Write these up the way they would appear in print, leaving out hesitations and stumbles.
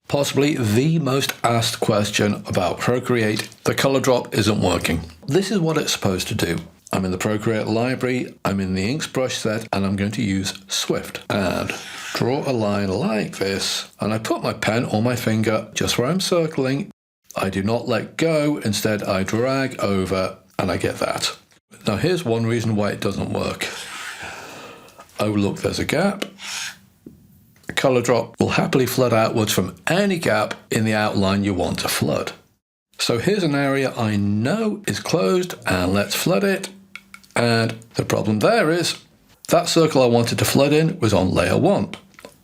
Possibly the most asked question about Procreate, the color drop isn't working. This is what it's supposed to do. I'm in the Procreate library, I'm in the inks brush set, and I'm going to use Swift. And draw a line like this, and I put my pen or my finger just where I'm circling. I do not let go, instead I drag over, and I get that. Now here's one reason why it doesn't work. Oh look, there's a gap. The color drop will happily flood outwards from any gap in the outline you want to flood. So here's an area I know is closed, and let's flood it. And the problem there is that circle I wanted to flood in was on layer 1.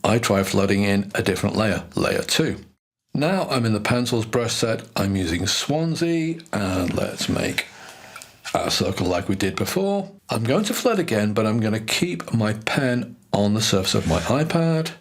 I try flooding in a different layer, layer 2. Now I'm in the pencils brush set, I'm using Swansea, and let's make a circle like we did before. I'm going to flood again, but I'm going to keep my pen on the surface of my iPad.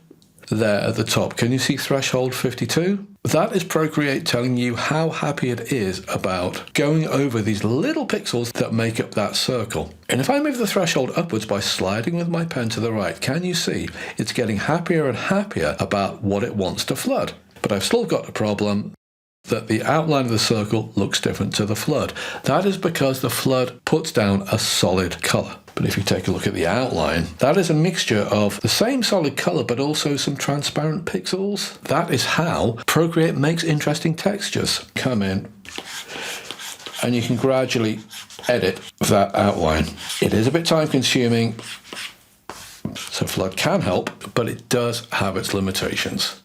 There at the top, can you see threshold 52? That is Procreate telling you how happy it is about going over these little pixels that make up that circle. And if I move the threshold upwards by sliding with my pen to the right, can you see it's getting happier and happier about what it wants to flood? But I've still got the problem that the outline of the circle looks different to the flood. That is because the flood puts down a solid color. But if you take a look at the outline, that is a mixture of the same solid color, but also some transparent pixels. That is how Procreate makes interesting textures. Come in, and you can gradually edit that outline. It is a bit time consuming, so flood can help, but it does have its limitations.